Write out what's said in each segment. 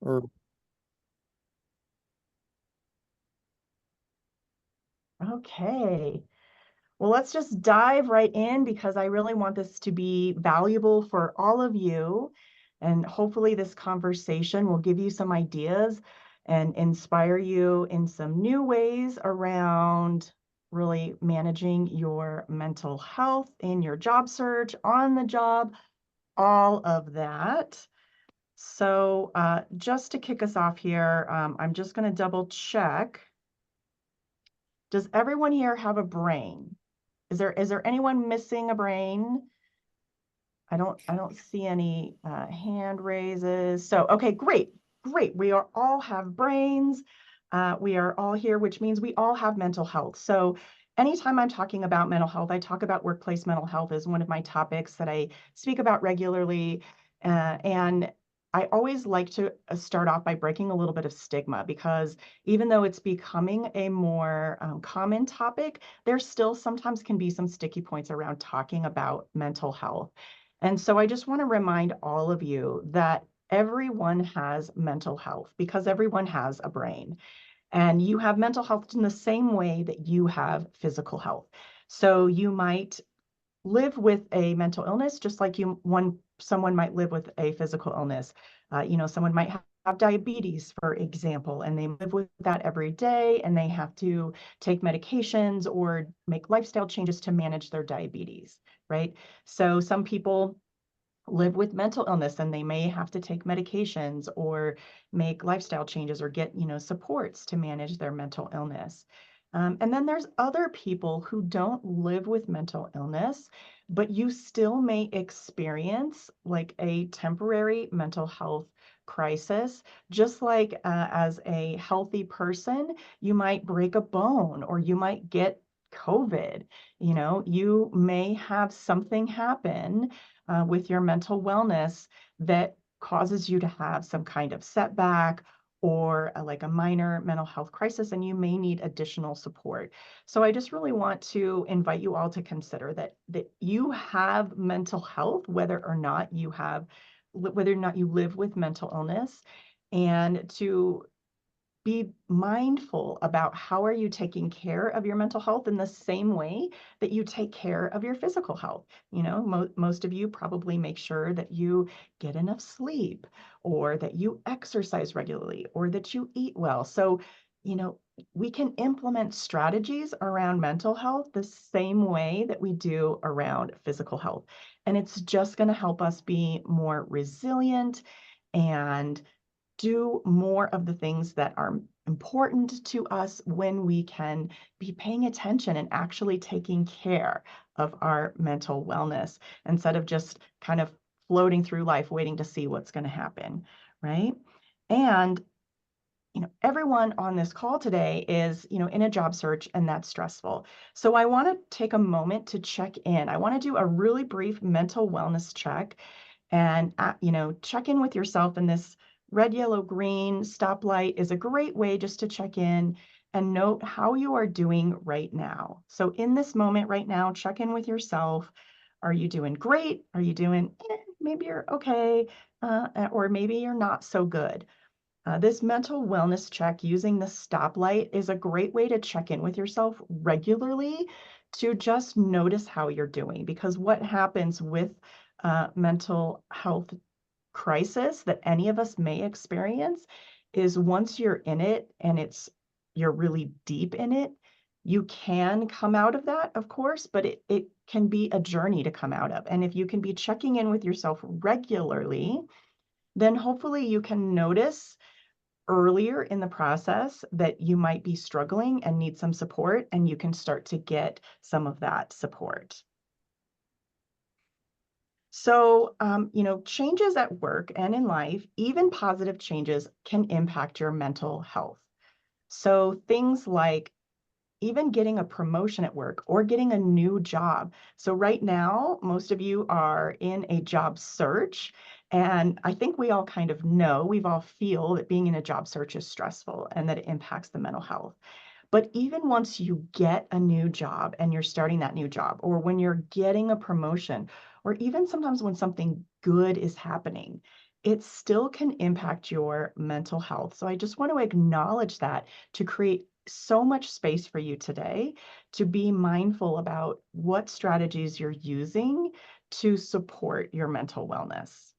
Or Okay. Well, let's just dive right in because I really want this to be valuable for all of you. And hopefully, this conversation will give you some ideas and inspire you in some new ways around really managing your mental health in your job search, on the job, all of that. So, just to kick us off here, I'm just going to double check. Does everyone here have a brain? Is there anyone missing a brain? I don't see any hand raises. So okay, great, great. We are all have brains. We are all here, which means we all have mental health. So anytime I'm talking about mental health, I talk about workplace mental health as one of my topics that I speak about regularly. And I always like to start off by breaking a little bit of stigma because even though it's becoming a more common topic, there still sometimes can be some sticky points around talking about mental health. And so I just want to remind all of you that everyone has mental health because everyone has a brain. And you have mental health in the same way that you have physical health. So you might live with a mental illness, just like someone might live with a physical illness. Someone might have diabetes, for example, and they live with that every day, and they have to take medications or make lifestyle changes to manage their diabetes, right? So some people live with mental illness and they may have to take medications or make lifestyle changes or get supports to manage their mental illness. And then there's other people who don't live with mental illness, but you still may experience like a temporary mental health crisis. Just like as a healthy person, you might break a bone or you might get COVID. You may have something happen with your mental wellness that causes you to have some kind of setback or like a minor mental health crisis, and you may need additional support. So I just really want to invite you all to consider that you have mental health, whether or not you live with mental illness, and to be mindful about how are you taking care of your mental health in the same way that you take care of your physical health. Most of you probably make sure that you get enough sleep or that you exercise regularly or that you eat well. So, you know, we can implement strategies around mental health the same way that we do around physical health. And it's just going to help us be more resilient and do more of the things that are important to us when we can be paying attention and actually taking care of our mental wellness instead of just kind of floating through life waiting to see what's going to happen, right? And everyone on this call today is, in a job search, and that's stressful. So I want to take a moment to check in. I want to do a really brief mental wellness check and, check in with yourself. And this red, yellow, green stoplight is a great way just to check in and note how you are doing right now. So in this moment right now, check in with yourself. Are you doing great? Are you doing, maybe you're okay, or maybe you're not so good? This mental wellness check using the stoplight is a great way to check in with yourself regularly to just notice how you're doing. Because what happens with mental health crisis that any of us may experience is once you're in it and you're really deep in it, you can come out of that, of course, but it can be a journey to come out of. And if you can be checking in with yourself regularly, then hopefully you can notice earlier in the process that you might be struggling and need some support, and you can start to get some of that support. So, changes at work and in life, even positive changes, can impact your mental health. So, things like even getting a promotion at work or getting a new job. So right now, most of you are in a job search. And I think we all kind of know, we've all feel that being in a job search is stressful and that it impacts the mental health. But even once you get a new job and you're starting that new job, or when you're getting a promotion, or even sometimes when something good is happening, it still can impact your mental health. So I just want to acknowledge that to create so much space for you today to be mindful about what strategies you're using to support your mental wellness.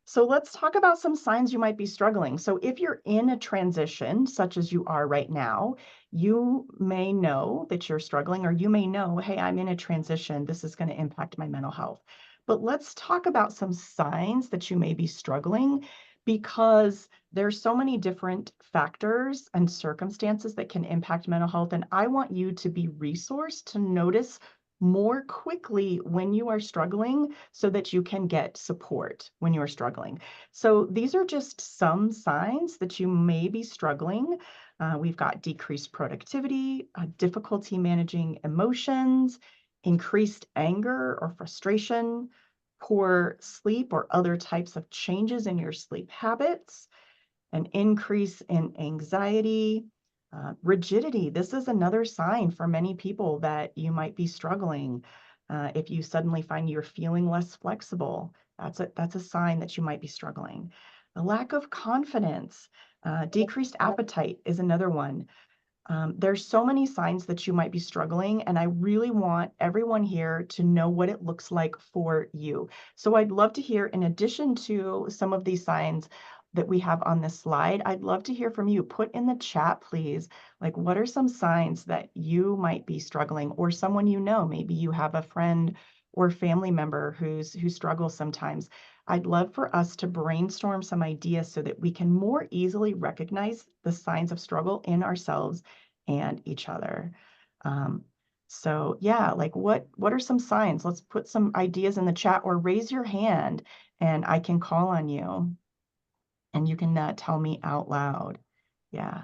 So let's talk about some signs you might be struggling. So if you're in a transition, such as you are right now, you may know that you're struggling, or you may know, hey, I'm in a transition. This is going to impact my mental health. But let's talk about some signs that you may be struggling, because there's so many different factors and circumstances that can impact mental health. And I want you to be resourced to notice more quickly when you are struggling so that you can get support when you're struggling. So these are just some signs that you may be struggling. We've got decreased productivity, difficulty managing emotions, increased anger or frustration, poor sleep or other types of changes in your sleep habits, an increase in anxiety, rigidity. This is another sign for many people that you might be struggling. If you suddenly find you're feeling less flexible, that's a sign that you might be struggling. A lack of confidence, decreased appetite is another one. There's so many signs that you might be struggling, and I really want everyone here to know what it looks like for you. So I'd love to hear, in addition to some of these signs that we have on this slide, I'd love to hear from you. Put in the chat, please, like, what are some signs that you might be struggling, or someone you know, maybe you have a friend or family member who struggles sometimes. I'd love for us to brainstorm some ideas so that we can more easily recognize the signs of struggle in ourselves and each other. Um, so yeah, like what are some signs? Let's put some ideas in the chat, or raise your hand and I can call on you and you can tell me out loud. Yeah.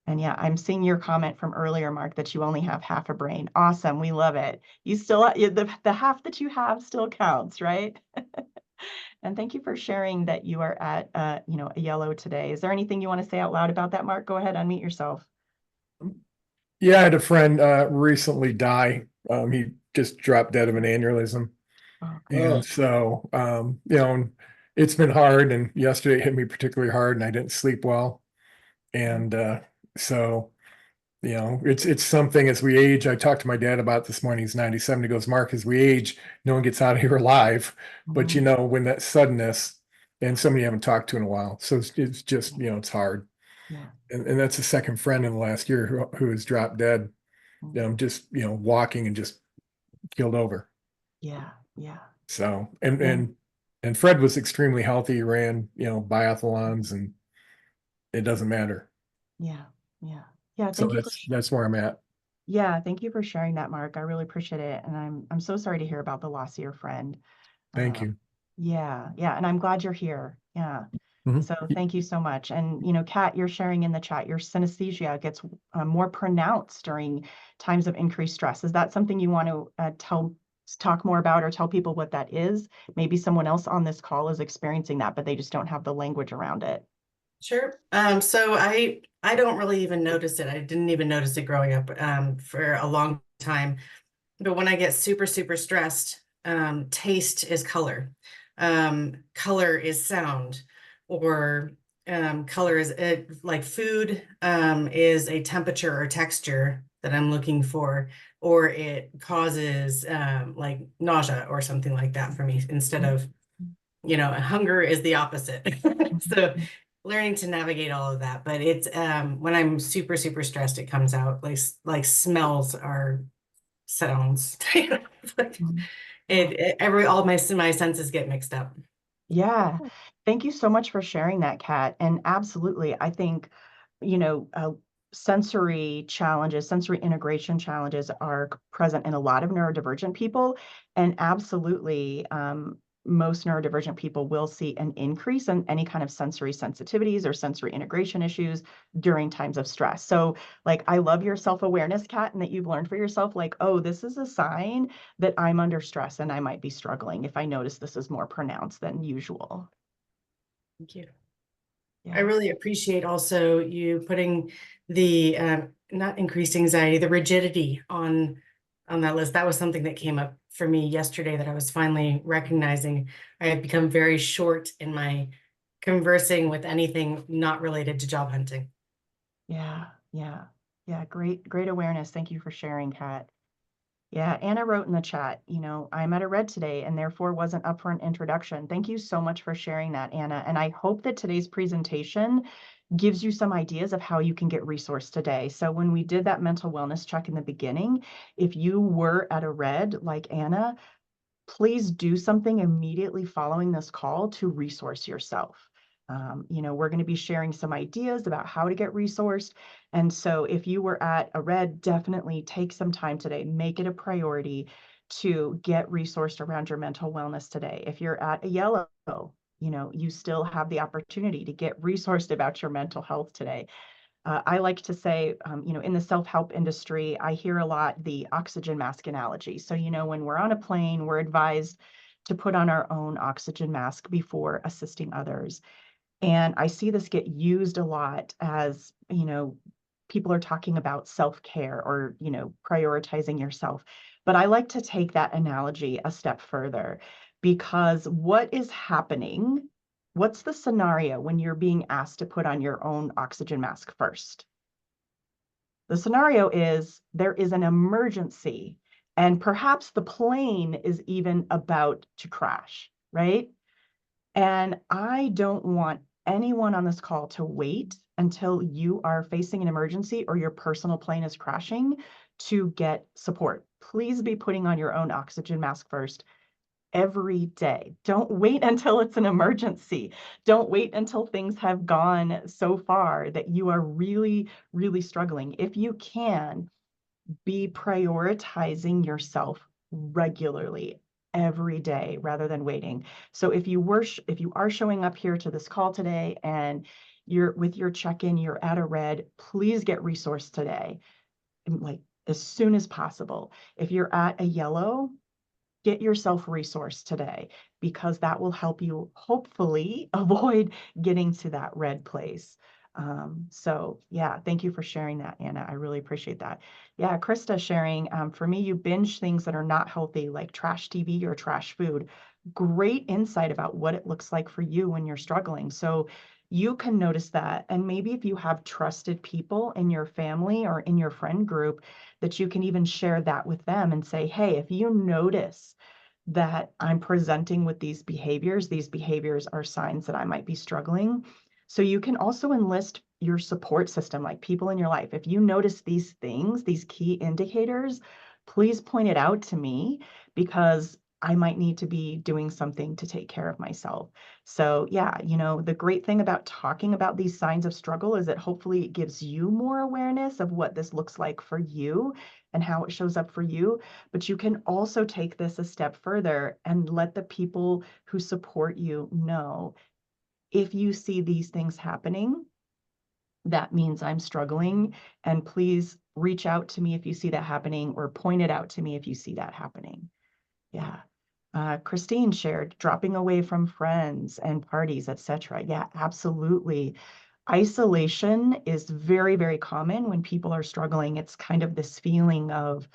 And yeah, I'm seeing your comment from earlier, Mark, that you only have half a brain. Awesome. We love it. You still, the half that you have still counts, right? And thank you for sharing that you are at, a yellow today. Is there anything you want to say out loud about that, Mark? Go ahead, unmute yourself. Yeah, I had a friend recently die. He just dropped dead of an aneurysm. Oh, And so, it's been hard. And yesterday it hit me particularly hard and I didn't sleep well. And so, it's something as we age. I talked to my dad about this morning. He's 97. He goes, Mark, as we age, no one gets out of here alive. But, when that suddenness, and somebody you haven't talked to in a while. So it's just, it's hard. yeah. And that's the second friend in the last year who has dropped dead. Just, walking and just keeled over. Yeah, yeah. So, Yeah. and Fred was extremely healthy. He ran, biathlons, and it doesn't matter. Yeah, yeah. Yeah, So thank you for that's where I'm at. yeah, thank you for sharing that, Mark. I really appreciate it. And I'm so sorry to hear about the loss of your friend. Thank Uh, you. yeah, yeah, and I'm glad you're here. Yeah. Mhm. So thank you so much. And Kat, you're sharing in the chat, your synesthesia gets more pronounced during times of increased stress. Is that something you want to talk more about, or tell people what that is? Maybe someone else on this call is experiencing that, but they just don't have the language around it. Sure. So I don't really even notice it. I didn't even notice it growing up for a long time. But when I get super, super stressed, taste is color. Color is sound, or color is like food is a temperature or texture that I'm looking for, or it causes like nausea or something like that for me, instead of, hunger is the opposite. So learning to navigate all of that. But it's when I'm super, super stressed, it comes out like smells are sounds. All my senses get mixed up. Yeah. Thank you so much for sharing that, Kat. And absolutely, I think, sensory challenges, sensory integration challenges are present in a lot of neurodivergent people. And absolutely, most neurodivergent people will see an increase in any kind of sensory sensitivities or sensory integration issues during times of stress. So, like, I love your self-awareness, Kat, and that you've learned for yourself, like, oh, this is a sign that I'm under stress and I might be struggling if I notice this is more pronounced than usual. Thank you. Yeah. I really appreciate also you putting the not increased anxiety, the rigidity on that list. That was something that came up for me yesterday that I was finally recognizing I had become very short in my conversing with anything not related to job hunting. Yeah, yeah, yeah. Great awareness. Thank you for sharing, Kat. Yeah, Anna wrote in the chat, I'm at a red today and therefore wasn't up for an introduction. Thank you so much for sharing that, Anna. And I hope that today's presentation gives you some ideas of how you can get resourced today. So when we did that mental wellness check in the beginning, if you were at a red like Anna, please do something immediately following this call to resource yourself. We're going to be sharing some ideas about how to get resourced. And so if you were at a red, definitely take some time today, make it a priority to get resourced around your mental wellness today. If you're at a yellow, you still have the opportunity to get resourced about your mental health today. I like to say, in the self-help industry, I hear a lot the oxygen mask analogy. So, when we're on a plane, we're advised to put on our own oxygen mask before assisting others. And I see this get used a lot as, people are talking about self-care or, prioritizing yourself. But I like to take that analogy a step further, because what is happening? What's the scenario when you're being asked to put on your own oxygen mask first? The scenario is there is an emergency, and perhaps the plane is even about to crash, right? And I don't want anyone on this call to wait until you are facing an emergency or your personal plane is crashing to get support. Please be putting on your own oxygen mask first every day. Don't wait until it's an emergency. Don't wait until things have gone so far that you are really, really struggling. If you can, be prioritizing yourself regularly every day rather than waiting. So if you are showing up here to this call today and you're with your check-in, you're at a red, please get resourced today, like as soon as possible. If you're at a yellow, get yourself resourced today, because that will help you hopefully avoid getting to that red place. So yeah, thank you for sharing that, Anna. I really appreciate that. Yeah, Chrysta sharing, for me, you binge things that are not healthy, like trash TV or trash food. Great insight about what it looks like for you when you're struggling. So you can notice that. And maybe if you have trusted people in your family or in your friend group, that you can even share that with them and say, hey, if you notice that I'm presenting with these behaviors are signs that I might be struggling. So you can also enlist your support system, like people in your life. If you notice these things, these key indicators, please point it out to me, because I might need to be doing something to take care of myself. So yeah, the great thing about talking about these signs of struggle is that hopefully it gives you more awareness of what this looks like for you and how it shows up for you. But you can also take this a step further and let the people who support you know, if you see these things happening, that means I'm struggling, and please reach out to me if you see that happening, or point it out to me if you see that happening. Yeah. Christine shared dropping away from friends and parties, etc. Yeah, absolutely. Isolation is very, very common when people are struggling. It's kind of this feeling of,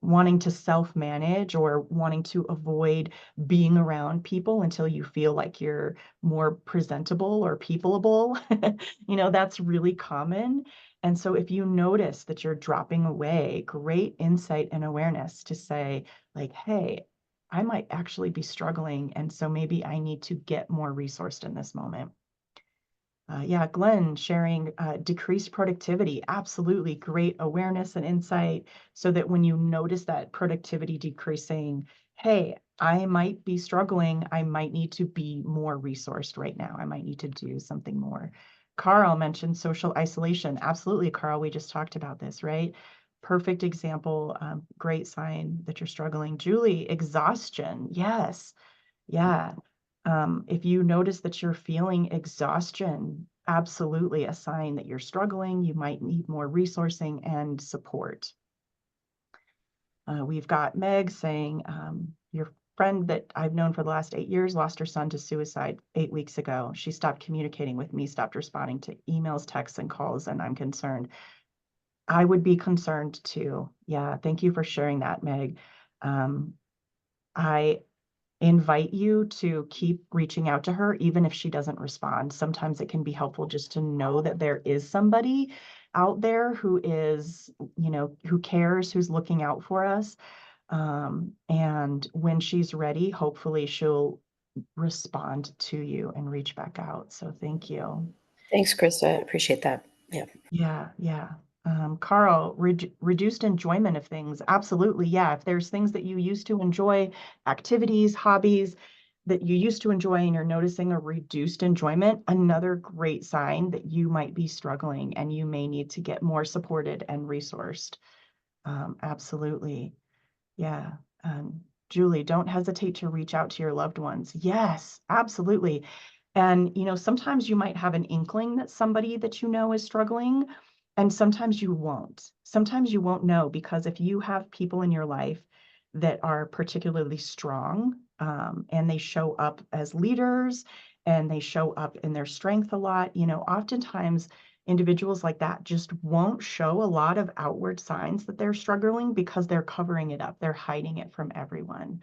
wanting to self-manage or wanting to avoid being around people until you feel like you're more presentable or peopleable. That's really common. And so if you notice that you're dropping away, great insight and awareness to say, like, hey, I might actually be struggling, and so maybe I need to get more resourced in this moment. Yeah, Glenn sharing decreased productivity. Absolutely great awareness and insight, so that when you notice that productivity decreasing, hey, I might be struggling. I might need to be more resourced right now. I might need to do something more. Carl mentioned social isolation. Absolutely, Carl. We just talked about this, right? Perfect example. Great sign that you're struggling. Julie, exhaustion. Yes. Yeah. If you notice that you're feeling exhaustion, absolutely a sign that you're struggling. You might need more resourcing and support. We've got Meg saying, your friend that I've known for the last 8 years lost her son to suicide 8 weeks ago. She stopped communicating with me, stopped responding to emails, texts, and calls, and I'm concerned. I would be concerned too. Yeah, thank you for sharing that, Meg. I invite you to keep reaching out to her, even if she doesn't respond. Sometimes it can be helpful just to know that there is somebody out there who is, who cares, who's looking out for us. And when she's ready, hopefully she'll respond to you and reach back out. So thank you. Thanks, Chris. I appreciate that. Yeah. Yeah, yeah. Carl, reduced enjoyment of things. Absolutely. Yeah. If there's things that you used to enjoy, activities, hobbies that you used to enjoy, and you're noticing a reduced enjoyment, another great sign that you might be struggling and you may need to get more supported and resourced. Absolutely. Yeah. Julie, don't hesitate to reach out to your loved ones. Yes, absolutely. And, sometimes you might have an inkling that somebody that you know is struggling, and sometimes you won't. Sometimes you won't know, because if you have people in your life that are particularly strong, and they show up as leaders and they show up in their strength a lot, oftentimes individuals like that just won't show a lot of outward signs that they're struggling because they're covering it up. They're hiding it from everyone.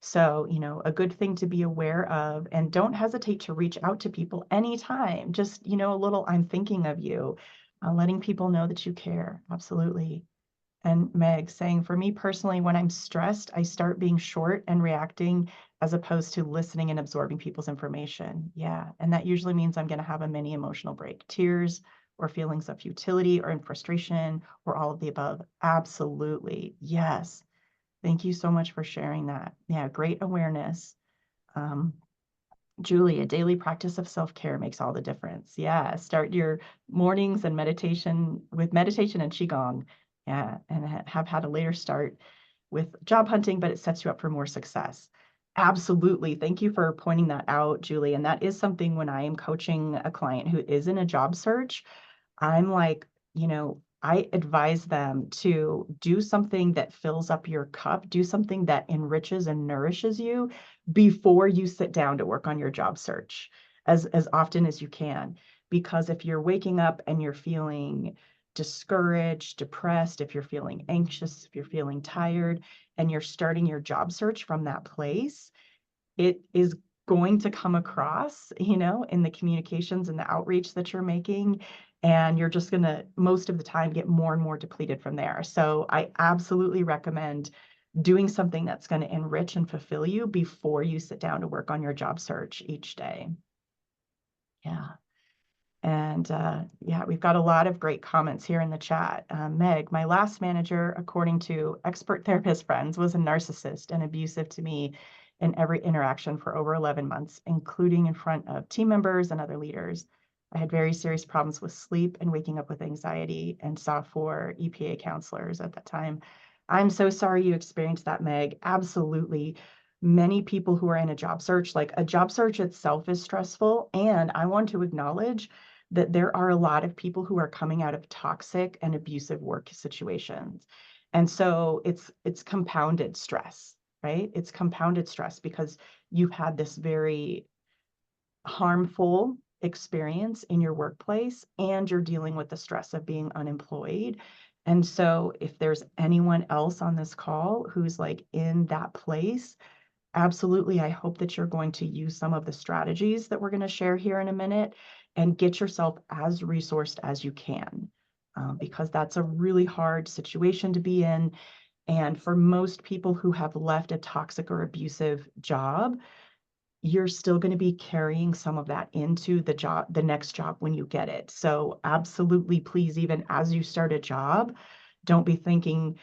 So, a good thing to be aware of, and don't hesitate to reach out to people anytime. Just, a little, I'm thinking of you, letting people know that you care. Absolutely. And Meg saying, for me personally, when I'm stressed, I start being short and reacting as opposed to listening and absorbing people's information. Yeah. And that usually means I'm going to have a mini emotional break, tears or feelings of futility or in frustration or all of the above. Absolutely. Yes. Thank you so much for sharing that. Yeah, great awareness. Julie, a daily practice of self-care makes all the difference. Yeah, start your mornings and meditation with meditation and Qigong. Yeah, and have had a later start with job hunting, but it sets you up for more success. Absolutely. Thank you for pointing that out, Julie. And that is something when I am coaching a client who is in a job search, I'm like, I advise them to do something that fills up your cup, do something that enriches and nourishes you before you sit down to work on your job search as often as you can. Because if you're waking up and you're feeling discouraged, depressed, if you're feeling anxious, if you're feeling tired, and you're starting your job search from that place, it is going to come across, in the communications and the outreach that you're making. And you're just going to, most of the time, get more and more depleted from there. So I absolutely recommend doing something that's going to enrich and fulfill you before you sit down to work on your job search each day. Yeah. And yeah, we've got a lot of great comments here in the chat. Meg, my last manager, according to expert therapist friends, was a narcissist and abusive to me in every interaction for over 11 months, including in front of team members and other leaders. I had very serious problems with sleep and waking up with anxiety, and saw 4 EPA counselors at that time. I'm so sorry you experienced that, Meg. Absolutely. Many people who are in a job search, like a job search itself is stressful. And I want to acknowledge that there are a lot of people who are coming out of toxic and abusive work situations. And so it's compounded stress, right? It's compounded stress because you've had this very harmful experience in your workplace and you're dealing with the stress of being unemployed. And so if there's anyone else on this call who's like in that place, absolutely. I hope that you're going to use some of the strategies that we're going to share here in a minute and get yourself as resourced as you can, because that's a really hard situation to be in. And for most people who have left a toxic or abusive job, you're still going to be carrying some of that into the next job when you get it. So absolutely, please, even as you start a job, don't be thinking,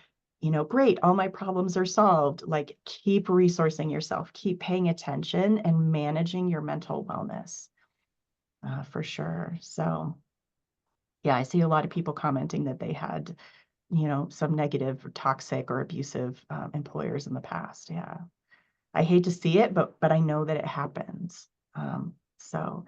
great, all my problems are solved. Like, keep resourcing yourself, keep paying attention and managing your mental wellness, for sure. So yeah, I see a lot of people commenting that they had, some negative, or toxic or abusive employers in the past. Yeah. I hate to see it, but I know that it happens. So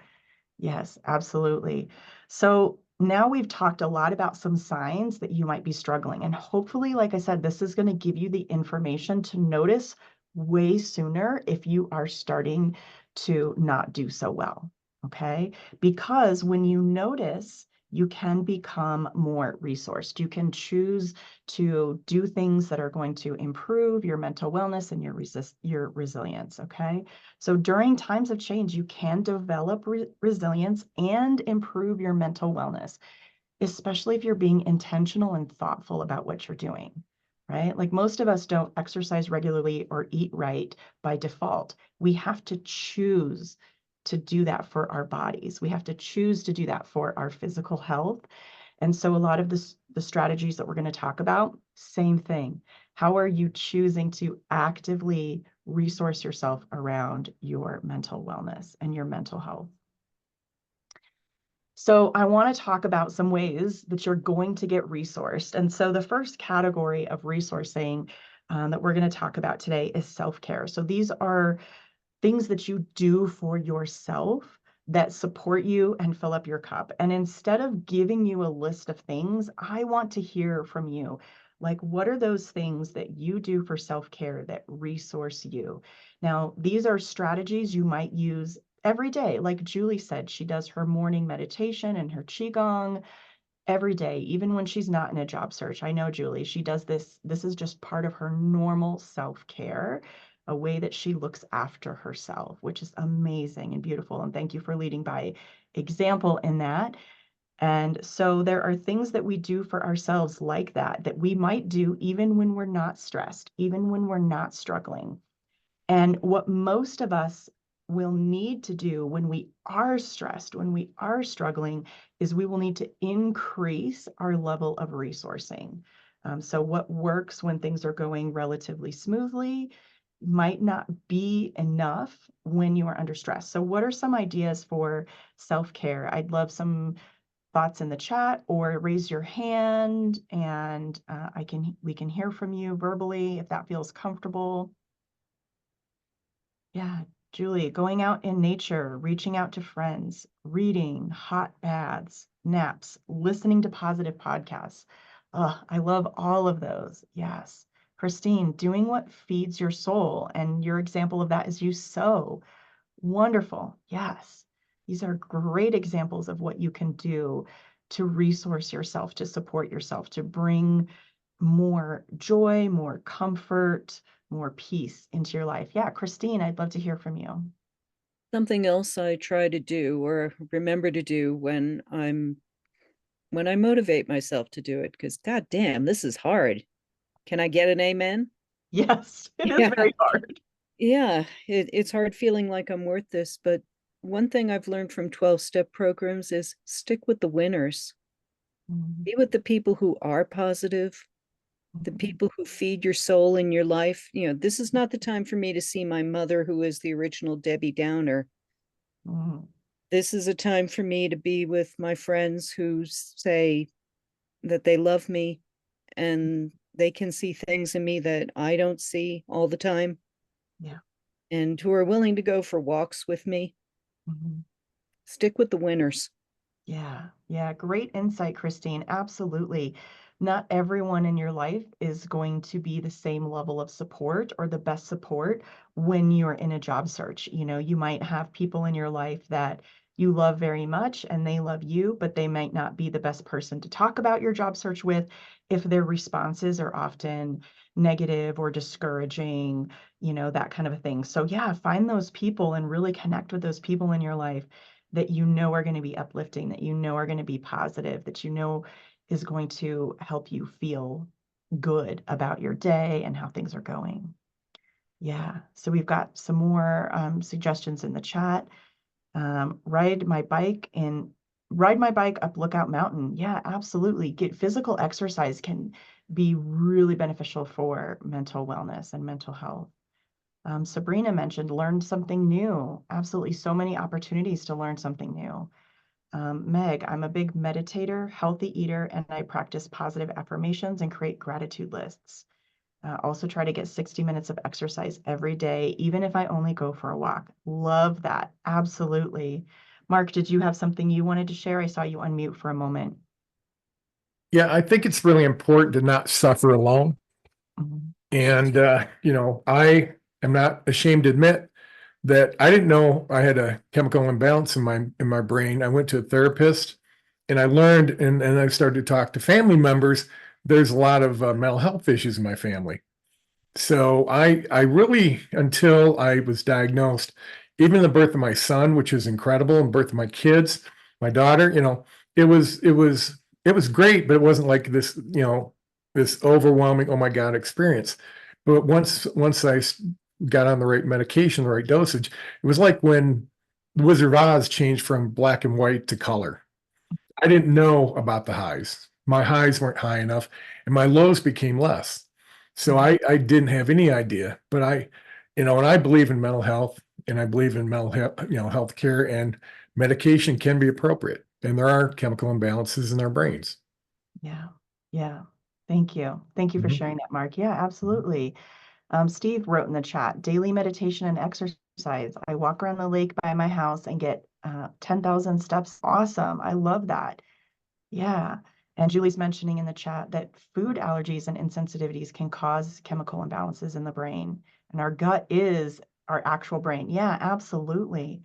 yes, absolutely. So now we've talked a lot about some signs that you might be struggling. And hopefully, like I said, this is going to give you the information to notice way sooner if you are starting to not do so well. Okay. Because when you notice you can become more resourced. You can choose to do things that are going to improve your mental wellness and your resilience, okay? So during times of change, you can develop resilience and improve your mental wellness, especially if you're being intentional and thoughtful about what you're doing, right? Like most of us don't exercise regularly or eat right by default. We have to choose to do that for our bodies. We have to choose to do that for our physical health. And so a lot of the strategies that we're going to talk about, same thing. How are you choosing to actively resource yourself around your mental wellness and your mental health? So I want to talk about some ways that you're going to get resourced. And so the first category of resourcing that we're going to talk about today is self-care. So these are things that you do for yourself that support you and fill up your cup. And instead of giving you a list of things, I want to hear from you. Like, what are those things that you do for self-care that resource you? Now, these are strategies you might use every day. Like Julie said, she does her morning meditation and her qigong every day, even when she's not in a job search. I know Julie, she does this. This is just part of her normal self-care, a way that she looks after herself, which is amazing and beautiful. And thank you for leading by example in that. And so there are things that we do for ourselves like that, that we might do even when we're not stressed, even when we're not struggling. And what most of us will need to do when we are stressed, when we are struggling, is we will need to increase our level of resourcing. So what works when things are going relatively smoothly might not be enough when you are under stress. So what are some ideas for self-care? I'd love some thoughts in the chat, or raise your hand and we can hear from you verbally if that feels comfortable. Yeah, Julie, going out in nature, reaching out to friends, reading, hot baths, naps, listening to positive podcasts. I love all of those. Yes. Christine, doing what feeds your soul. And your example of that is you sew. Wonderful. Yes. These are great examples of what you can do to resource yourself, to support yourself, to bring more joy, more comfort, more peace into your life. Yeah, Christine, I'd love to hear from you. Something else I try to do or remember to do when I motivate myself to do it, because God damn, this is hard. Can I get an amen? Yes, it is Yeah. very hard. Yeah, it's hard feeling like I'm worth this, but one thing I've learned from 12-step programs is stick with the winners. Be with the people who are positive, the people who feed your soul in your life. You know, this is not the time for me to see my mother, who is the original Debbie Downer. Mhm. This is a time for me to be with my friends who say that they love me and they can see things in me that I don't see all the time. Yeah. And who are willing to go for walks with me. Mhm. Stick with the winners. Yeah, yeah, great insight, Christine. Absolutely. Not everyone in your life is going to be the same level of support or the best support when you're in a job search. You know, you might have people in your life that you love very much and they love you, but they might not be the best person to talk about your job search with if their responses are often negative or discouraging, you know, that kind of a thing. So yeah, find those people and really connect with those people in your life that you know are going to be uplifting, that you know are going to be positive, that you know is going to help you feel good about your day and how things are going. Yeah, so we've got some more suggestions in the chat. Ride my bike up Lookout Mountain. Yeah, absolutely. Get physical exercise can be really beneficial for mental wellness and mental health. Sabrina mentioned learn something new. Absolutely, so many opportunities to learn something new. Meg, I'm a big meditator, healthy eater, and I practice positive affirmations and create gratitude lists. Also try to get 60 minutes of exercise every day, even if I only go for a walk. Love that. Absolutely. Mark, did you have something you wanted to share? I saw you unmute for a moment. Yeah, I think it's really important to not suffer alone. Mhm. And, I am not ashamed to admit that I didn't know I had a chemical imbalance in my brain. I went to a therapist and I learned, and I started to talk to family members, there's a lot of mental health issues in my family. So I really, until I was diagnosed, even the birth of my son, which is incredible, and birth of my kids, my daughter, it was great, but it wasn't like this, this overwhelming, oh my God, experience. But once I got on the right medication, the right dosage, it was like when the Wizard of Oz changed from black and white to color. I didn't know about the highs. My highs weren't high enough, and my lows became less. So I didn't have any idea, but and I believe in mental health, and I believe in mental health, healthcare, and medication can be appropriate, and there are chemical imbalances in our brains. Yeah. Yeah. Thank you. Thank you for Mhm. sharing that, Mark. Yeah, absolutely. Steve wrote in the chat, daily meditation and exercise. I walk around the lake by my house and get 10,000 steps. Awesome. I love that. Yeah. And Julie's mentioning in the chat that food allergies and insensitivities can cause chemical imbalances in the brain. And our gut is our actual brain. Yeah, absolutely.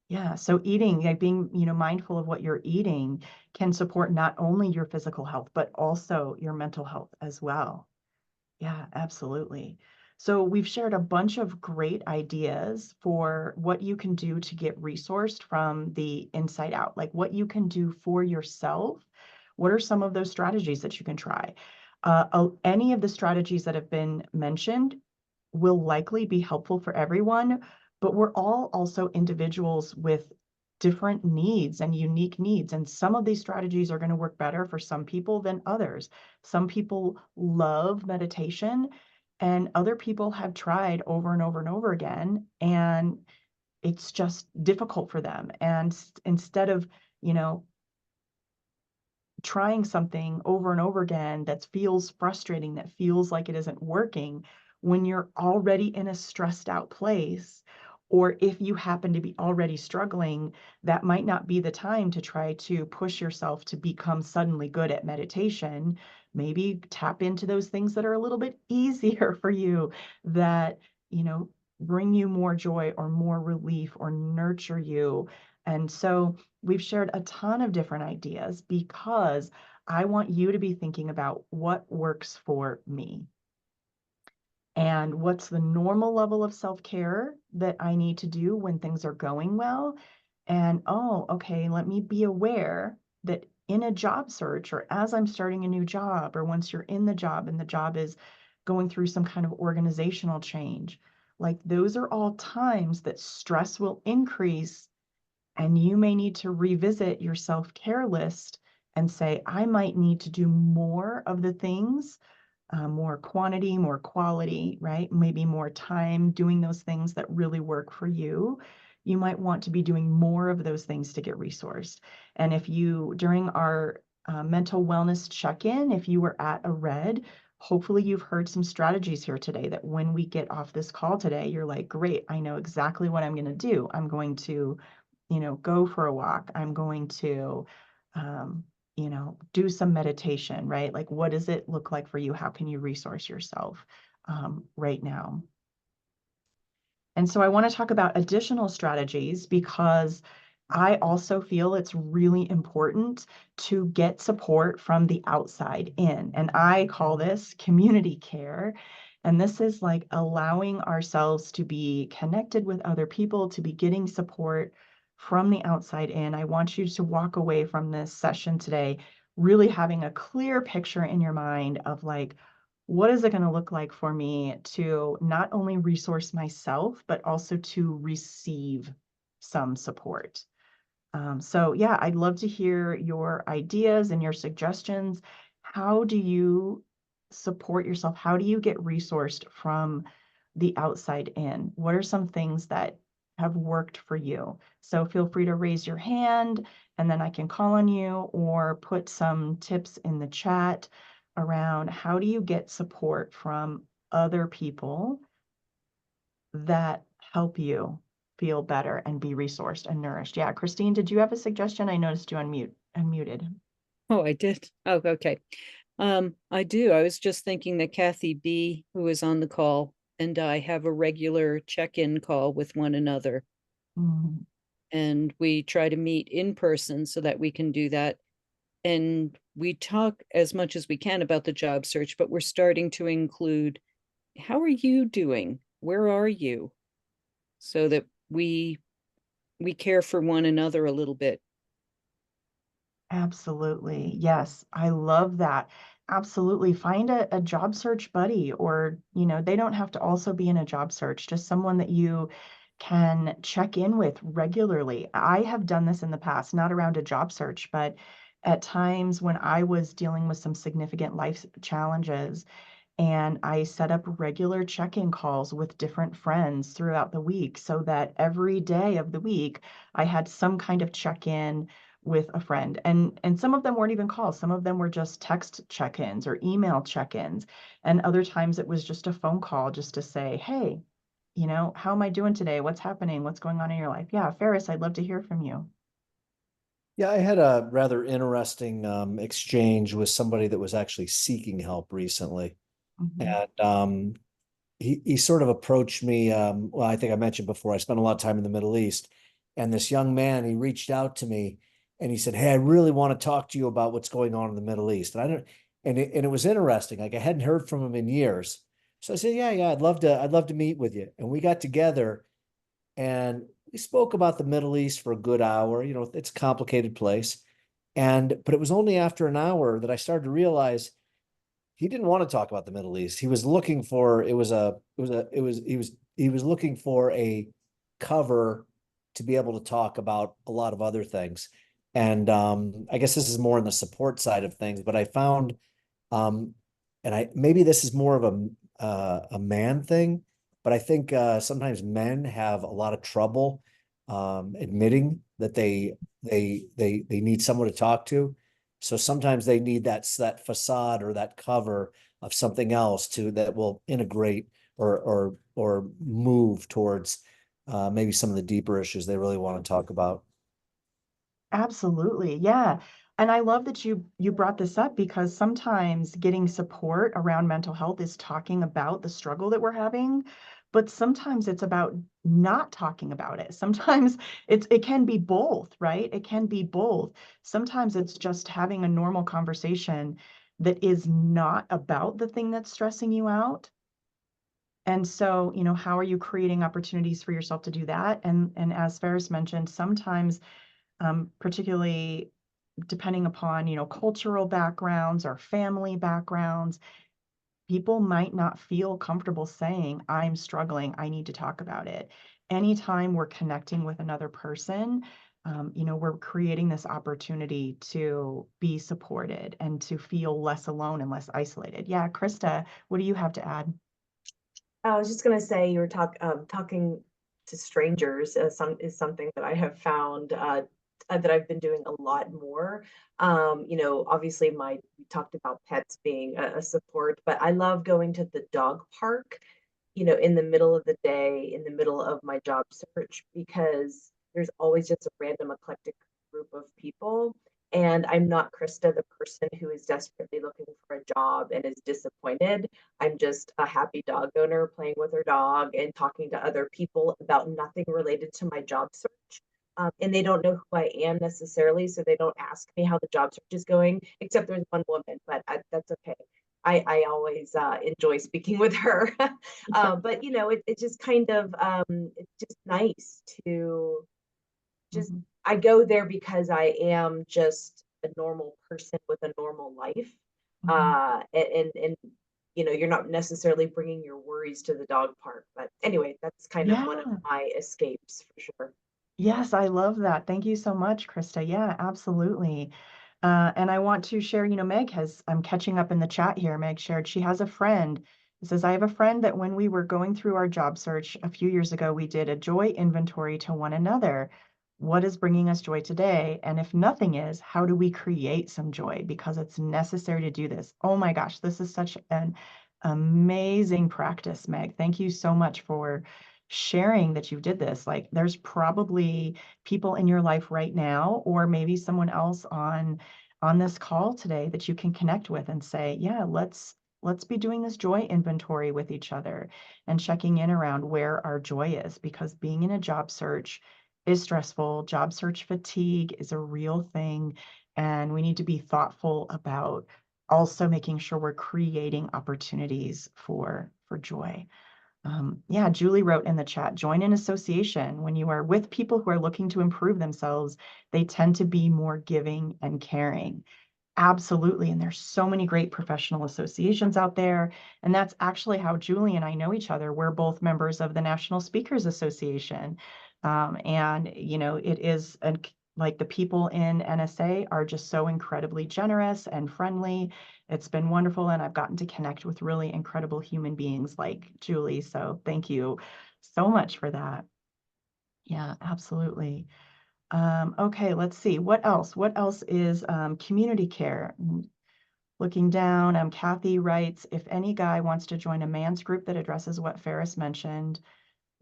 Yeah. So eating, like being, mindful of what you're eating can support not only your physical health, but also your mental health as well. Yeah, absolutely. So we've shared a bunch of great ideas for what you can do to get resourced from the inside out, like what you can do for yourself. What are some of those strategies that you can try? Any of the strategies that have been mentioned will likely be helpful for everyone, but we're all also individuals with different needs and unique needs. And some of these strategies are going to work better for some people than others. Some people love meditation, and other people have tried over and over and over again, and it's just difficult for them. And instead of, you know, trying something over and over again that feels frustrating, that feels like it isn't working, when you're already in a stressed out place, or if you happen to be already struggling, that might not be the time to try to push yourself to become suddenly good at meditation. Maybe tap into those things that are a little bit easier for you, that, bring you more joy or more relief or nurture you. And so we've shared a ton of different ideas because I want you to be thinking about what works for me and what's the normal level of self-care that I need to do when things are going well. And, oh, okay, let me be aware that in a job search, or as I'm starting a new job, or once you're in the job and the job is going through some kind of organizational change, like those are all times that stress will increase, and you may need to revisit your self-care list and say, I might need to do more of the things, more quantity, more quality, right? Maybe more time doing those things that really work for you. You might want to be doing more of those things to get resourced. And if you, during our mental wellness check-in, if you were at a red, hopefully you've heard some strategies here today that when we get off this call today, you're like, great, I know exactly what I'm going to do. I'm going to go for a walk. I'm going to, do some meditation, right? Like, what does it look like for you? How can you resource yourself right now? And so I want to talk about additional strategies because I also feel it's really important to get support from the outside in. And I call this community care. And this is like allowing ourselves to be connected with other people, to be getting support from the outside in. I want you to walk away from this session today really having a clear picture in your mind of like, what is it going to look like for me to not only resource myself, but also to receive some support? So yeah, I'd love to hear your ideas and your suggestions. How do you support yourself? How do you get resourced from the outside in? What are some things that have worked for you? So feel free to raise your hand and then I can call on you, or put some tips in the chat around how do you get support from other people that help you feel better and be resourced and nourished. Yeah, Christine, did you have a suggestion? I noticed you unmuted. Oh, I did. Oh, okay. I do. I was just thinking that Kathy B, who is on the call, and I have a regular check-in call with one another. Mm-hmm. And we try to meet in person so that we can do that. And we talk as much as we can about the job search, but we're starting to include, how are you doing? Where are you? So that we care for one another a little bit. Absolutely. Yes, I love that. Absolutely. Find a job search buddy, or, they don't have to also be in a job search, just someone that you can check in with regularly. I have done this in the past, not around a job search, but at times when I was dealing with some significant life challenges. And I set up regular check-in calls with different friends throughout the week so that every day of the week I had some kind of check-in with a friend. And some of them weren't even calls. Some of them were just text check-ins or email check-ins. And other times it was just a phone call just to say, hey, how am I doing today? What's happening? What's going on in your life? Yeah, Ferris, I'd love to hear from you. Yeah, I had a rather interesting exchange with somebody that was actually seeking help recently. Mhm. And he sort of approached me. Well, I think I mentioned before, I spent a lot of time in the Middle East. And this young man, he reached out to me and he said, hey, I really want to talk to you about what's going on in the Middle East. And I don't, and it was interesting. Like I hadn't heard from him in years. So I said, yeah, I'd love to meet with you. And we got together and we spoke about the Middle East for a good hour. You know, it's a complicated place. But it was only after an hour that I started to realize he didn't want to talk about the Middle East. He was looking for he was looking for a cover to be able to talk about a lot of other things. And I guess this is more on the support side of things, but I found um, and I maybe this is more of a man thing, but I think sometimes men have a lot of trouble admitting that they need someone to talk to. So sometimes they need that facade or that cover of something else to that will integrate or move towards maybe some of the deeper issues they really want to talk about. Absolutely. Yeah. And I love that you brought this up because sometimes getting support around mental health is talking about the struggle that we're having, but sometimes it's about not talking about it. Sometimes it can be both, right? It can be both. Sometimes it's just having a normal conversation that is not about the thing that's stressing you out. And so, how are you creating opportunities for yourself to do that? And as Ferris mentioned, sometimes particularly depending upon, cultural backgrounds or family backgrounds, people might not feel comfortable saying, I'm struggling, I need to talk about it. Anytime we're connecting with another person, we're creating this opportunity to be supported and to feel less alone and less isolated. Yeah, Chrysta, what do you have to add? I was just gonna say you were talking to strangers is something that I have found that I've been doing a lot more. Obviously we talked about pets being a support, but I love going to the dog park, in the middle of the day, in the middle of my job search, because there's always just a random eclectic group of people. And I'm not Chrysta, the person who is desperately looking for a job and is disappointed. I'm just a happy dog owner playing with her dog and talking to other people about nothing related to my job search. And they don't know who I am necessarily, so they don't ask me how the job search is going, except there's one woman, but that's okay. I always enjoy speaking with her. But it's just kind of it's just nice to just Mhm. I go there because I am just a normal person with a normal life. Mhm. And you're not necessarily bringing your worries to the dog park. But anyway, that's kind of one of Yeah. my escapes for sure. Yes, I love that. Thank you so much, Chrysta. Yeah, absolutely. And I want to share, Meg I'm catching up in the chat here. Meg shared she has a friend. It says, I have a friend that when we were going through our job search a few years ago, we did a joy inventory to one another. What is bringing us joy today? And if nothing is, how do we create some joy? Because it's necessary to do this. Oh my gosh, this is such an amazing practice, Meg. Thank you so much for sharing that you did this. Like, there's probably people in your life right now, or maybe someone else on this call today that you can connect with and say, yeah, let's be doing this joy inventory with each other and checking in around where our joy is, because being in a job search is stressful. Job search fatigue is a real thing. And we need to be thoughtful about also making sure we're creating opportunities for joy. Yeah, Julie wrote in the chat, join an association. When you are with people who are looking to improve themselves, they tend to be more giving and caring. Absolutely. And there's so many great professional associations out there. And that's actually how Julie and I know each other. We're both members of the National Speakers Association. And, you know, it is like the people in NSA are just so incredibly generous and friendly. It's been wonderful. And I've gotten to connect with really incredible human beings like Julie. So thank you so much for that. Yeah, absolutely. Okay, let's see. What else? What else is community care? Looking down, Kathy writes, if any guy wants to join a man's group that addresses what Ferris mentioned,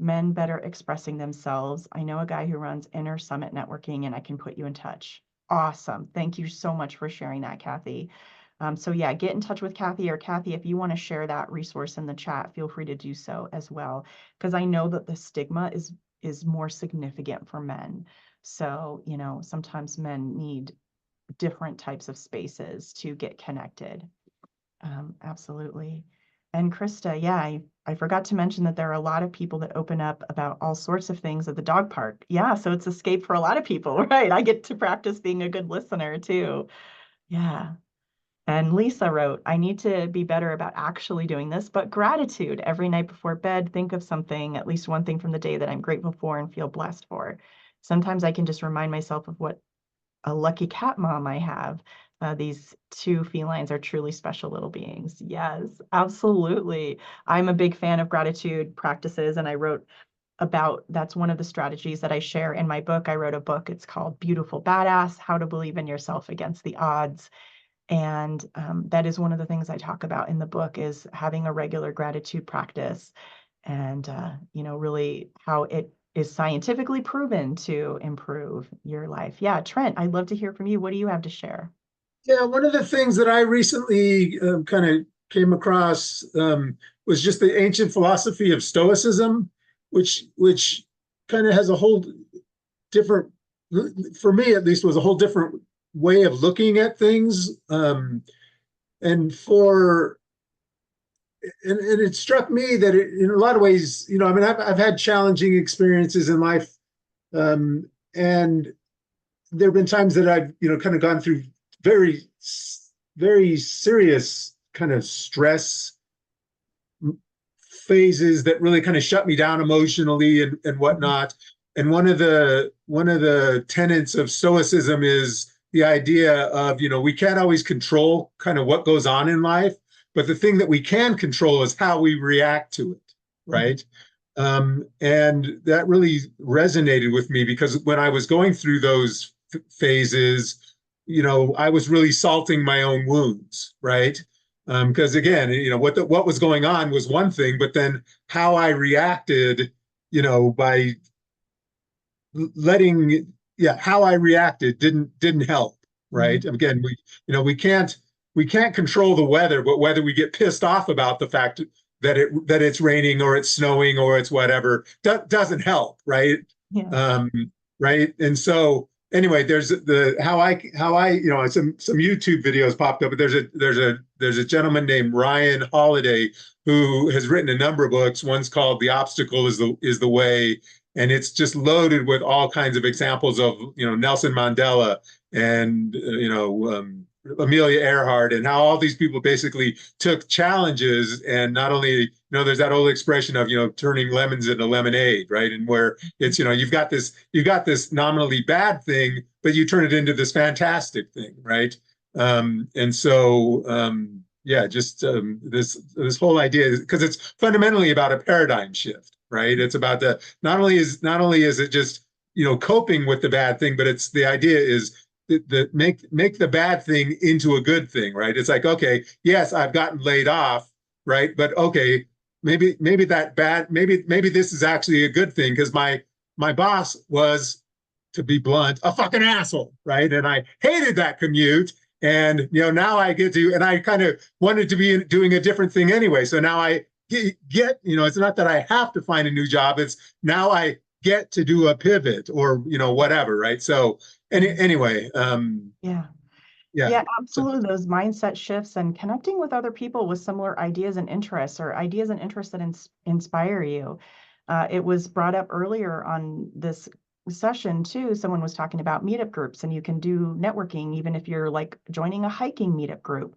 men better expressing themselves. I know a guy who runs Inner Summit Networking and I can put you in touch. Awesome. Thank you so much for sharing that, Kathy. So yeah, get in touch with Kathy, or Kathy, if you want to share that resource in the chat, feel free to do so as well. Because I know that the stigma is more significant for men. So, you know, sometimes men need different types of spaces to get connected. Absolutely. And Chrysta, yeah, I forgot to mention that there are a lot of people that open up about all sorts of things at the dog park. Yeah, so it's escape for a lot of people, right? I get to practice being a good listener too. Yeah. And Lisa wrote, I need to be better about actually doing this, but gratitude every night before bed, think of something, at least one thing from the day that I'm grateful for and feel blessed for. Sometimes I can just remind myself of what a lucky cat mom I have. These two felines are truly special little beings. Yes, absolutely. I'm a big fan of gratitude practices, and I wrote about, that's one of the strategies that I share in my book. I wrote a book, it's called Beautiful Badass, How to Believe in Yourself Against the Odds. And that is one of the things I talk about in the book, is having a regular gratitude practice, and you know, really how it is scientifically proven to improve your life. Yeah, Trent, I'd love to hear from you. What do you have to share? Yeah, one of the things that I recently kind of came across was just the ancient philosophy of Stoicism, which kind of has a whole different, for me at least, was a whole different way of looking at things. And for and it struck me that in a lot of ways, you know, I mean, I've had challenging experiences in life, and there have been times that I've, you know, kind of gone through very, very serious kind of stress phases that really kind of shut me down emotionally and whatnot. And one of the tenets of Stoicism is the idea of, you know, we can't always control kind of what goes on in life, but the thing that we can control is how we react to it, right? And that really resonated with me, because when I was going through those phases, you know, I was really salting my own wounds, right? Because again, you know, what was going on was one thing, but then how I reacted, you know, by letting, how I reacted didn't help, right? Again, we can't control the weather, but whether we get pissed off about the fact that it's raining or it's snowing or it's whatever doesn't help, right? Yeah. Right. And so anyway, there's how I you know, some YouTube videos popped up, but there's a gentleman named Ryan Holiday who has written a number of books. One's called The Obstacle is the Way, and it's just loaded with all kinds of examples of, you know, Nelson Mandela and Amelia Earhart, and how all these people basically took challenges, and not only, you know, there's that old expression of, you know, turning lemons into lemonade, right? And where it's, you know, you've got this nominally bad thing, but you turn it into this fantastic thing, right? And so this whole idea, because it's fundamentally about a paradigm shift, right? It's about not only is it just, you know, coping with the bad thing, but it's the idea is that make the bad thing into a good thing, right? It's like, okay, yes, I've gotten laid off, right? But okay, maybe this is actually a good thing, because my boss was, to be blunt, a fucking asshole, right? And I hated that commute. And, you know, now I get to, and I kind of wanted to be doing a different thing anyway. So now I get, you know, it's not that I have to find a new job. It's now I get to do a pivot or, you know, whatever, right? So anyway, Yeah. Yeah, So, absolutely. Those mindset shifts and connecting with other people with similar ideas and interests, or ideas and interests that inspire you. It was brought up earlier on this session too. Someone was talking about meetup groups, and you can do networking even if you're like joining a hiking meetup group.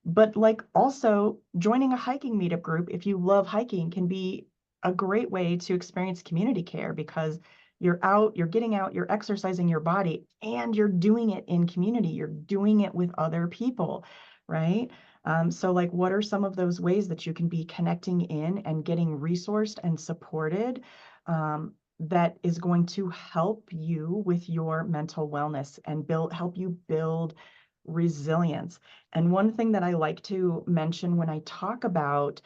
But like also joining a hiking meetup group, if you love hiking, can be a great way to experience community care because you're out, you're getting out, you're exercising your body, and you're doing it in community. You're doing it with other people, right? So like, what are some of those ways that you can be connecting in and getting resourced and supported, that is going to help you with your mental wellness and help you build resilience? And one thing that I like to mention when I talk about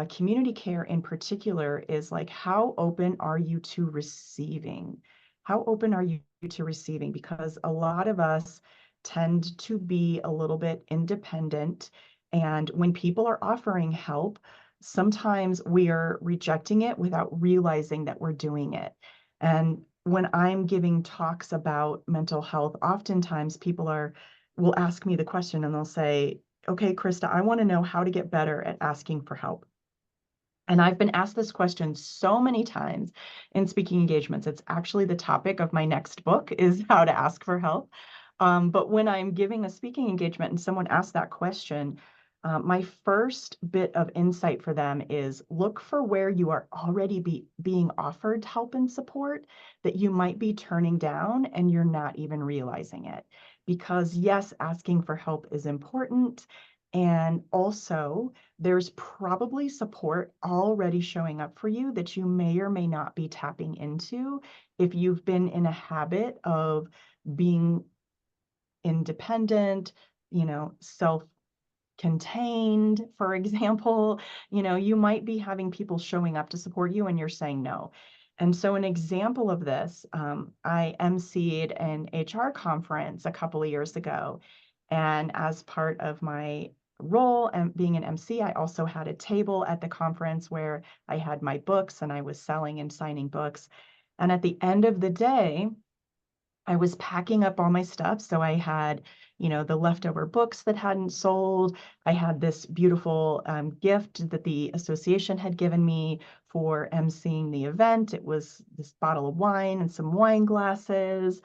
community care in particular is like, how open are you to receiving? How open are you to receiving? Because a lot of us tend to be a little bit independent. And when people are offering help, sometimes we are rejecting it without realizing that we're doing it. And when I'm giving talks about mental health, oftentimes people will ask me the question and they'll say, okay, Chrysta, I want to know how to get better at asking for help. And I've been asked this question so many times in speaking engagements. It's actually the topic of my next book, is how to ask for help. But when I'm giving a speaking engagement and someone asks that question, my first bit of insight for them is look for where you are already being offered help and support that you might be turning down and you're not even realizing it. Because yes, asking for help is important. And also, there's probably support already showing up for you that you may or may not be tapping into if you've been in a habit of being independent, self-contained, for example. You might be having people showing up to support you and you're saying no. And so an example of this, I emceed an HR conference a couple of years ago. And as part of my role and being an MC, I also had a table at the conference where I had my books and I was selling and signing books. And at the end of the day, I was packing up all my stuff. So I had, the leftover books that hadn't sold. I had this beautiful gift that the association had given me for emceeing the event. It was this bottle of wine and some wine glasses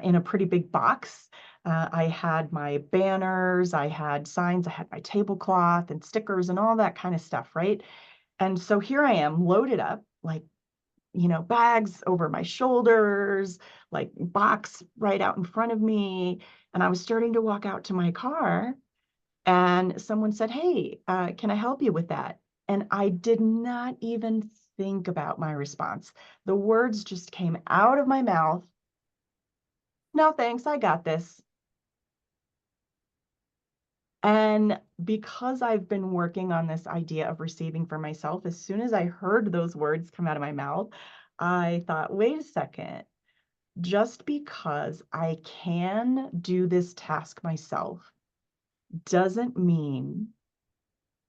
in a pretty big box. I had my banners, I had signs, I had my tablecloth and stickers and all that kind of stuff, right? And so here I am loaded up, like, bags over my shoulders, like box right out in front of me. And I was starting to walk out to my car and someone said, hey, can I help you with that? And I did not even think about my response. The words just came out of my mouth. No, thanks, I got this. And because I've been working on this idea of receiving for myself, as soon as I heard those words come out of my mouth, I thought, wait a second, just because I can do this task myself doesn't mean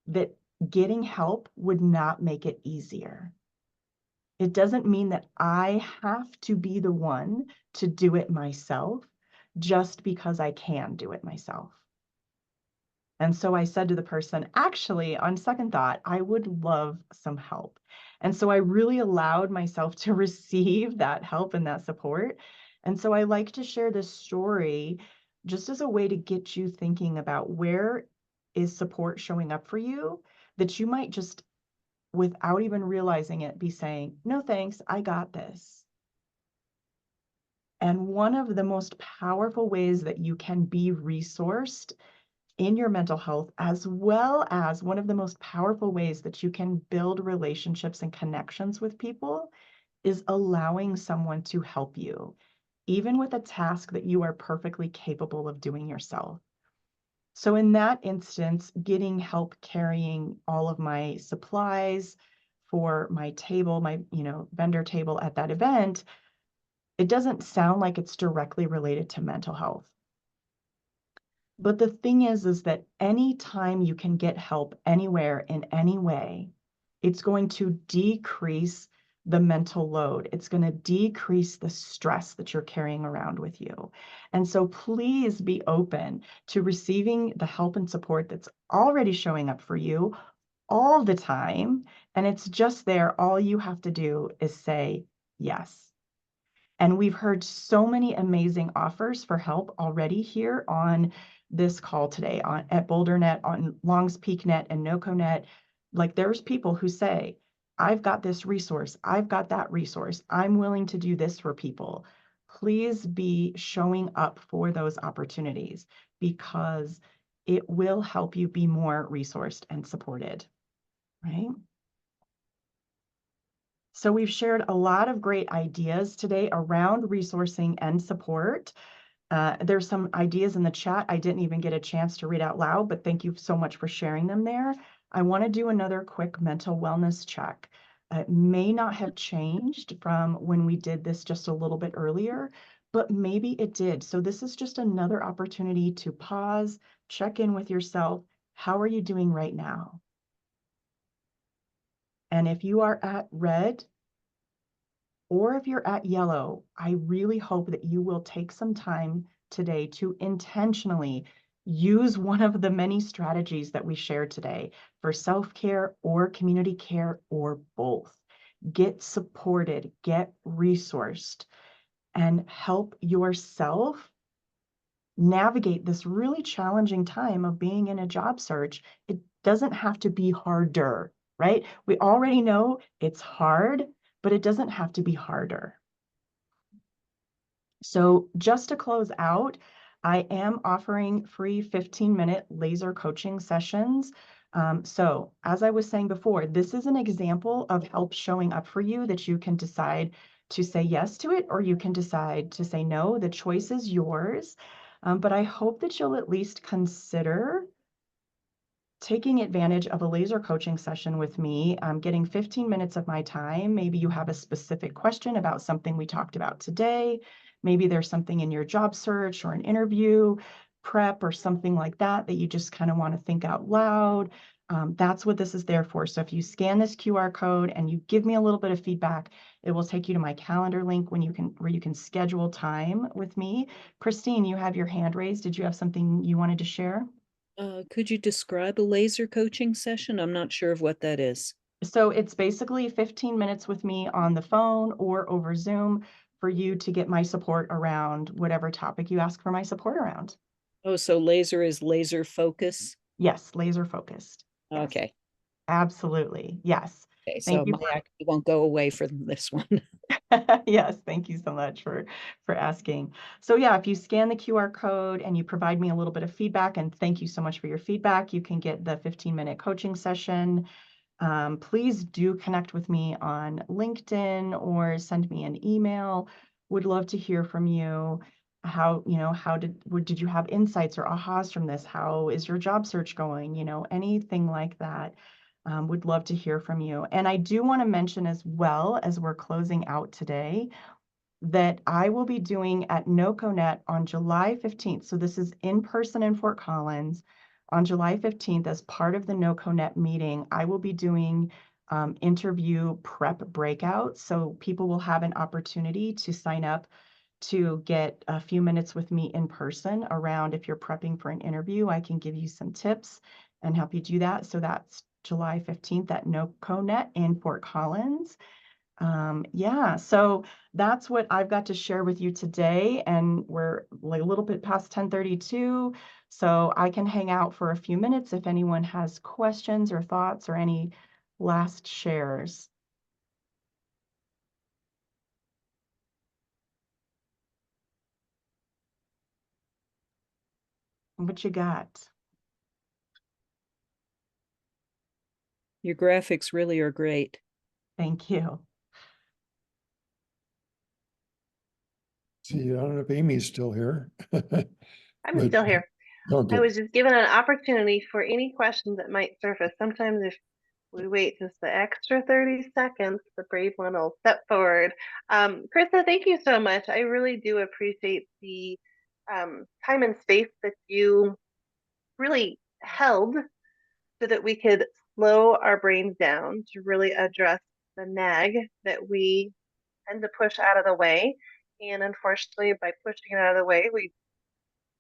that getting help would not make it easier. It doesn't mean that I have to be the one to do it myself just because I can do it myself. And so I said to the person, actually, on second thought, I would love some help. And so I really allowed myself to receive that help and that support. And so I like to share this story just as a way to get you thinking about where is support showing up for you that you might just, without even realizing it, be saying, no, thanks, I got this. And one of the most powerful ways that you can be resourced in your mental health, as well as one of the most powerful ways that you can build relationships and connections with people, is allowing someone to help you, even with a task that you are perfectly capable of doing yourself. So in that instance, getting help carrying all of my supplies for my table, my vendor table at that event, it doesn't sound like it's directly related to mental health. But the thing is that anytime you can get help anywhere in any way, it's going to decrease the mental load. It's going to decrease the stress that you're carrying around with you. And so please be open to receiving the help and support that's already showing up for you all the time. And it's just there. All you have to do is say yes. And we've heard so many amazing offers for help already here on this call today at BoulderNet, on Longs Peak Net and NoCoNet. Like, there's people who say, I've got this resource, I've got that resource, I'm willing to do this for people. Please be showing up for those opportunities, because it will help you be more resourced and supported, right? So we've shared a lot of great ideas today around resourcing and support. There's some ideas in the chat I didn't even get a chance to read out loud, but thank you so much for sharing them there. I want to do another quick mental wellness check. It may not have changed from when we did this just a little bit earlier, but maybe it did. So this is just another opportunity to pause, check in with yourself. How are you doing right now? And if you are at red, or if you're at yellow, I really hope that you will take some time today to intentionally use one of the many strategies that we shared today for self-care or community care, or both. Get supported, get resourced, and help yourself navigate this really challenging time of being in a job search. It doesn't have to be harder, right? We already know it's hard, but it doesn't have to be harder. So just to close out, I am offering free 15-minute laser coaching sessions. So as I was saying before, this is an example of help showing up for you that you can decide to say yes to it, or you can decide to say no. The choice is yours. But I hope that you'll at least consider taking advantage of a laser coaching session with me, getting 15 minutes of my time. Maybe you have a specific question about something we talked about today. Maybe there's something in your job search or an interview prep or something like that that you just kind of want to think out loud. That's what this is there for. So if you scan this QR code and you give me a little bit of feedback, it will take you to my calendar link where you can schedule time with me. Christine, you have your hand raised. Did you have something you wanted to share? Could you describe a laser coaching session? I'm not sure of what that is. So it's basically 15 minutes with me on the phone or over Zoom for you to get my support around whatever topic you ask for my support around. Oh, so laser is laser focus? Yes, laser focused. Yes. Okay. Absolutely. Yes. Okay, Thank so you my actually won't go away from this one. Yes, thank you so much for asking. So yeah, if you scan the QR code and you provide me a little bit of feedback, and thank you so much for your feedback, you can get the 15-minute coaching session. Please do connect with me on LinkedIn or send me an email. Would love to hear from you. How did you have insights or ahas from this? How is your job search going? Anything like that. Would love to hear from you. And I do want to mention as well, as we're closing out today, that I will be doing at NoCoNet on July 15th. So this is in person in Fort Collins. On July 15th, as part of the NoCoNet meeting, I will be doing interview prep breakouts. So people will have an opportunity to sign up to get a few minutes with me in person around, if you're prepping for an interview, I can give you some tips and help you do that. So that's July 15th at NoCoNet in Fort Collins. Yeah, so that's what I've got to share with you today. And we're like a little bit past 10:32. So I can hang out for a few minutes if anyone has questions or thoughts or any last shares. What you got? Your graphics really are great. Thank you. See, I don't know if Amy's still here. I'm But- still here. Oh, I good. was just given an opportunity for any questions that might surface. Sometimes if we wait just the extra 30 seconds, the brave one will step forward. Chrysta, thank you so much. I really do appreciate the time and space that you really held so that we could slow our brains down to really address the nag that we tend to push out of the way. And unfortunately, by pushing it out of the way, we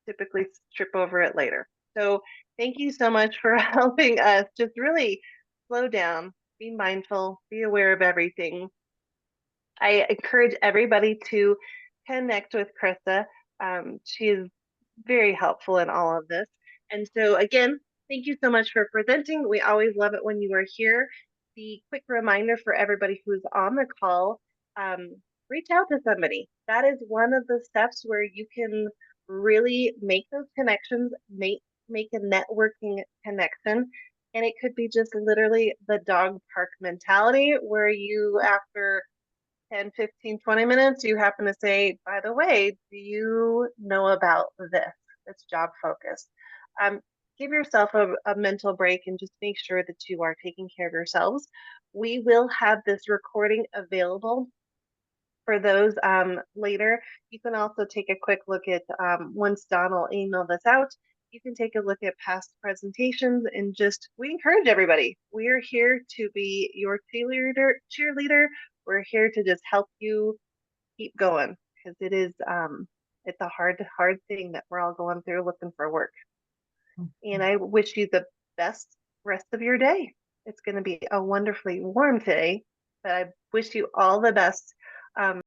typically trip over it later. So thank you so much for helping us just really slow down, be mindful, be aware of everything. I encourage everybody to connect with Chrysta. She is very helpful in all of this. And so again, thank you so much for presenting. We always love it when you are here. The quick reminder for everybody who's on the call, reach out to somebody. That is one of the steps where you can really make those connections, make a networking connection. And it could be just literally the dog park mentality where you, after 10, 15, 20 minutes, you happen to say, by the way, do you know about this? It's job focused. Give yourself a mental break and just make sure that you are taking care of yourselves. We will have this recording available for those later. You can also take a quick look at, once Don will email this out, you can take a look at past presentations and just, we encourage everybody. We are here to be your cheerleader. We're here to just help you keep going, because it is, it's a hard thing that we're all going through looking for work. And I wish you the best rest of your day. It's going to be a wonderfully warm day, but I wish you all the best.